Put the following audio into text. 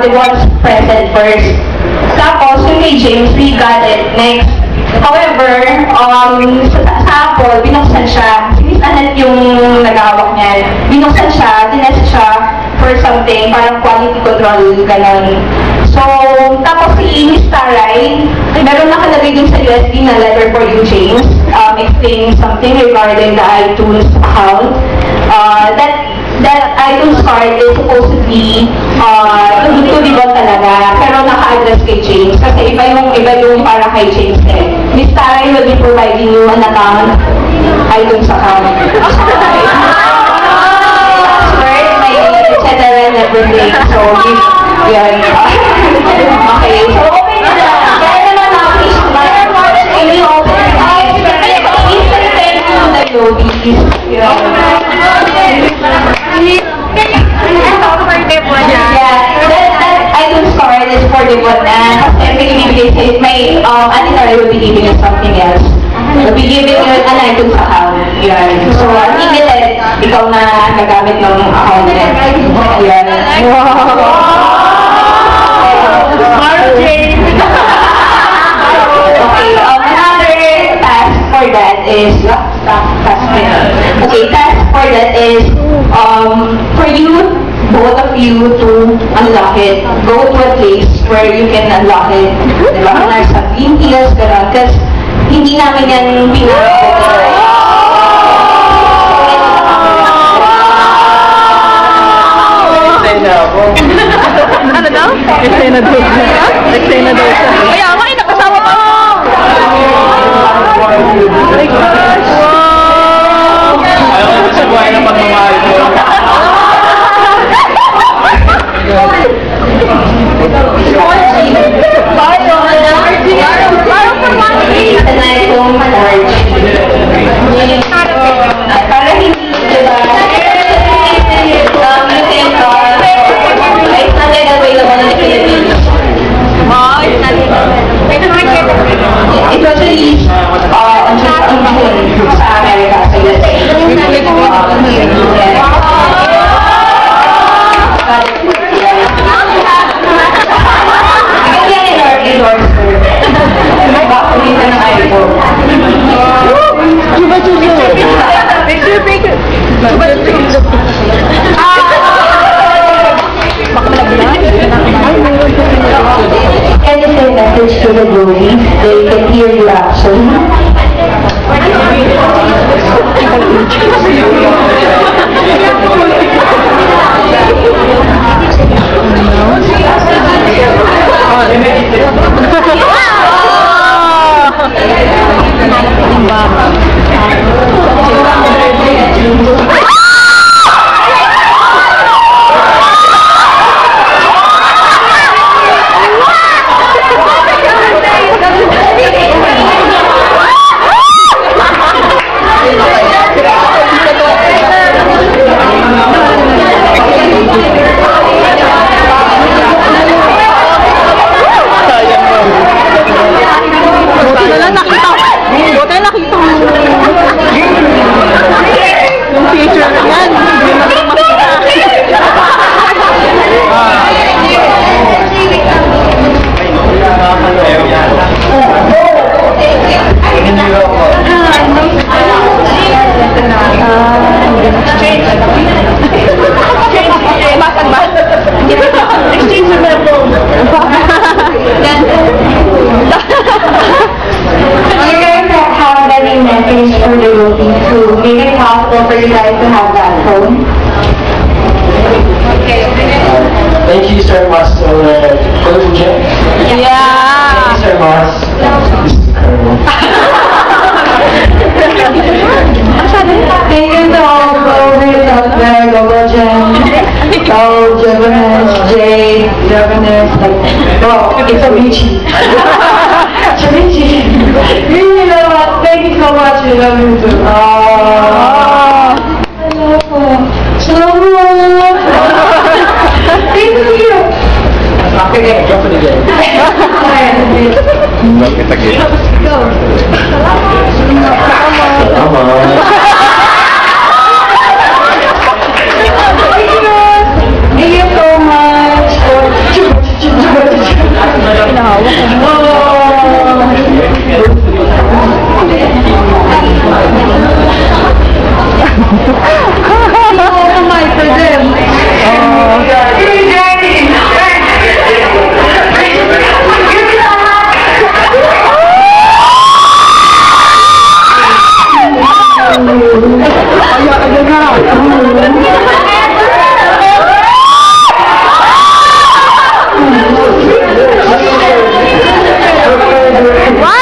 the ones present first. Tapos, yung kay James, we got it next. However, sa Apple, binuksan siya. Si Miss Annette yung nag-awak niyan. Binuksan siya, tinest siya for something, parang quality control, ganon. So, tapos si Miss Taray, meron nakalagay din sa USB na letter for you, James, explaining something regarding the iTunes account. That iTunes card is supposed to be to Devon talaga, pero naka-address kay James kasi iba yung para kay James eh. Miss Taray will be providing you an account, iTunes account. Password, my name, etc. and everything. So, yun. Okay, so open na lang. Kaya naman na-fish can you open it? Please send to the lobbies. That iTunes card is for the one na kasi may Anita will be giving you something else. We'll be giving you an iTunes account. Yan. So, unlimited, ikaw na gagamit ng account na. Yan. Okay, another task for that is for you, both of you to unlock it. Go to a place where you can unlock it. Diba? Nasa green hills, gano'n. Kasi hindi namin yan pinaka-copyright. Ano daw? Eksena daw siya. Eksena daw siya. Kaya nga, nakasama pa. My gosh! Wow! Ayaw ko sa buhay ng pagmamahal ko. Para hindi, diba? It's not yet available in the Philippines. Oh, it's not It was released on June sa America, sa USA. Can you say message to the groupies? They can hear your action. For you guys to have that phone. Thank you, Sir Mas. Go to Jim. Yeah. Thank you, Sir Mas. This is incredible. Thank you to all the Golders out there. Go Jen. Go Javanes, Jay, Javanes. It's a Michi. Really love it. Thank you so much. I love you too. Thank you. Okay, Go for the game. Go. Come on. Thank you so much for What?